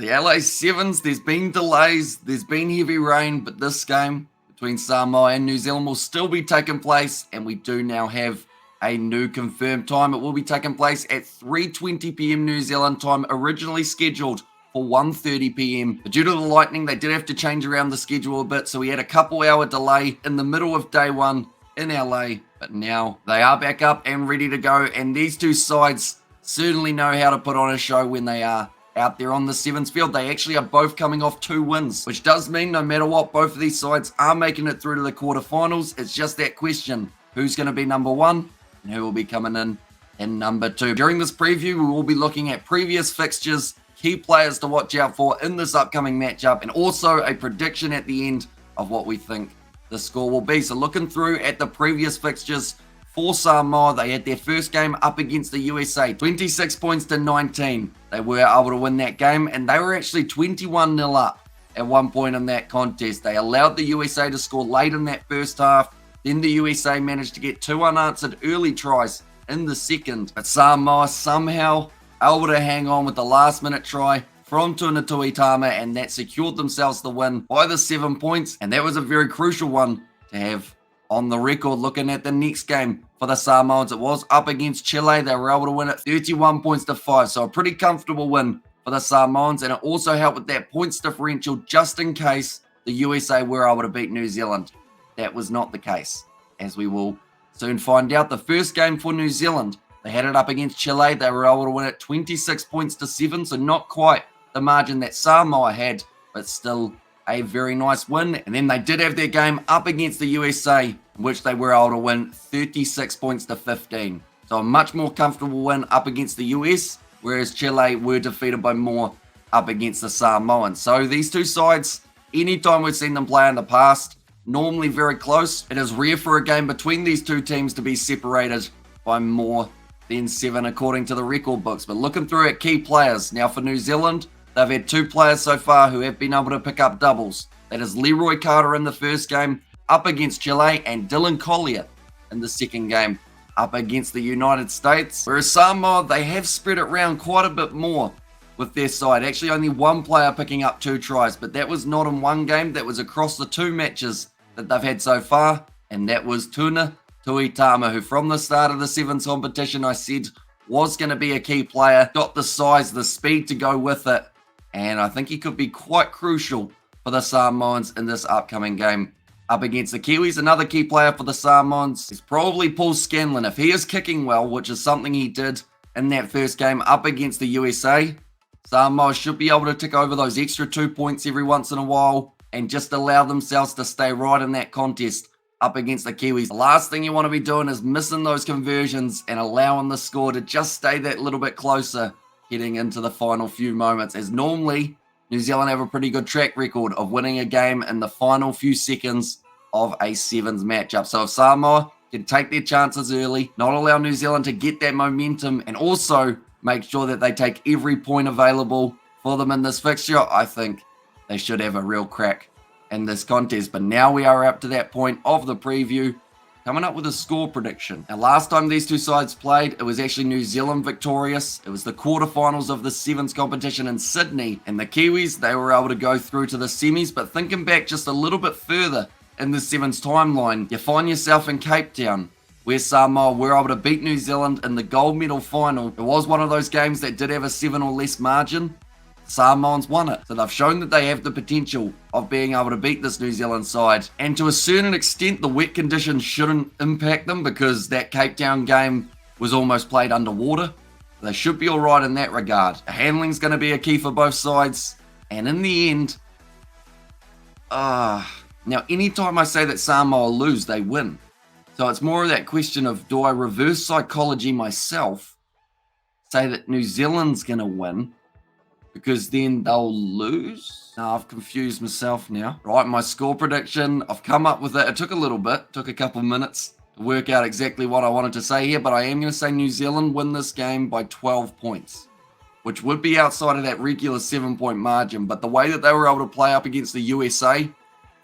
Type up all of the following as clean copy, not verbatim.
The LA Sevens, there's been delays, there's been heavy rain, but this game between Samoa and New Zealand will still be taking place, and we do now have a new confirmed time. It will be taking place at 3:20 p.m. New Zealand time, originally scheduled for 1:30 p.m. But due to the lightning, they did have to change around the schedule a bit, so we had a couple hour delay in the middle of day one in LA, but now they are back up and ready to go, and these two sides certainly know how to put on a show when they are out there on the Sevens field. They actually are both coming off 2 wins, which does mean no matter what, both of these sides are making it through to the quarterfinals. It's just that question, who's going to be number 1 and who will be coming in number 2. During this preview, we will be looking at previous fixtures, key players to watch out for in this upcoming matchup, and also a prediction at the end of what we think the score will be. So looking through at the previous fixtures for Samoa, they had their first game up against the USA, 26 points to 19. They were able to win that game, and they were actually 21-0 up at one point in that contest. They allowed the USA to score late in that first half. Then the USA managed to get 2 unanswered early tries in the second. But Samoa somehow able to hang on with the last-minute try from Tuna Tuitama, and that secured themselves the win by the 7 points. And that was a very crucial one to have on the record. Looking at the next game for the Samoans, it was up against Chile. They were able to win it 31 points to 5. So a pretty comfortable win for the Samoans, and it also helped with that points differential just in case the USA were able to beat New Zealand. That was not the case, as we will soon find out. The first game for New Zealand, they had it up against Chile. They were able to win it 26 points to 7, so not quite the margin that Samoa had, but still a very nice win. And then they did have their game up against the USA, in which they were able to win 36 points to 15. So a much more comfortable win up against the US, whereas Chile were defeated by more up against the Samoans. So these two sides, anytime we've seen them play in the past, normally very close. It is rare for a game between these two teams to be separated by more than 7 according to the record books. But looking through at key players, now for New Zealand, they've had 2 players so far who have been able to pick up doubles. That is Leroy Carter in the first game up against Chile, and Dylan Collier in the second game up against the United States. Whereas Samoa, they have spread it around quite a bit more with their side. Actually, only 1 player picking up 2 tries, but that was not in one game. That was across the 2 matches that they've had so far, and that was Tuna Tuitama, who from the start of the Sevens competition I said was going to be a key player. Got the size, the speed to go with it, and I think he could be quite crucial for the Samoans in this upcoming game up against the Kiwis. Another key player for the Samoans is probably Paul Scanlon. If he is kicking well, which is something he did in that first game up against the USA, Samoa should be able to tick over those extra 2 points every once in a while and just allow themselves to stay right in that contest up against the Kiwis. The last thing you want to be doing is missing those conversions and allowing the score to just stay that little bit closer heading into the final few moments, as normally New Zealand have a pretty good track record of winning a game in the final few seconds of a Sevens matchup. So if Samoa can take their chances early, not allow New Zealand to get that momentum, and also make sure that they take every point available for them in this fixture, I think they should have a real crack in this contest. But now we are up to that point of the preview, coming up with a score prediction. Now, last time these two sides played, it was actually New Zealand victorious. It was the quarterfinals of the Sevens competition in Sydney, and the Kiwis, they were able to go through to the semis. But thinking back just a little bit further in the Sevens timeline, you find yourself in Cape Town, where Samoa were able to beat New Zealand in the gold medal final. It was one of those games that did have a 7 or less margin. Samoans won it. So they've shown that they have the potential of being able to beat this New Zealand side. And to a certain extent, the wet conditions shouldn't impact them, because that Cape Town game was almost played underwater. They should be all right in that regard. Handling's going to be a key for both sides. And in the end, now anytime I say that Samoa lose, they win. So it's more of that question of, do I reverse psychology myself, say that New Zealand's going to win, because then they'll lose? No, I've confused myself now. Right, my score prediction, I've come up with it. It took a little bit, took a couple minutes to work out exactly what I wanted to say here, but I am going to say New Zealand win this game by 12 points, which would be outside of that regular 7-point margin. But the way that they were able to play up against the USA, I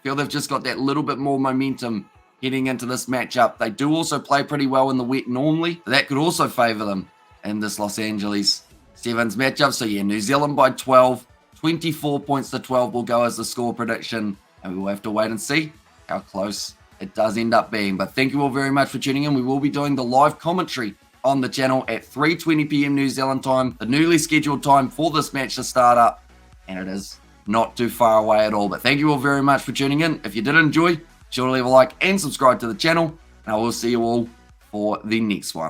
feel they've just got that little bit more momentum heading into this matchup. They do also play pretty well in the wet normally, so that could also favour them in this Los Angeles Sevens matchup. So yeah, New Zealand by 12, 24 points to 12 will go as the score prediction, and we will have to wait and see how close it does end up being. But thank you all very much for tuning in. We will be doing the live commentary on the channel at 3:20 p.m. New Zealand time, the newly scheduled time for this match to start up, and it is not too far away at all. But thank you all very much for tuning in. If you did enjoy, be sure to leave a like and subscribe to the channel, and I will see you all for the next one.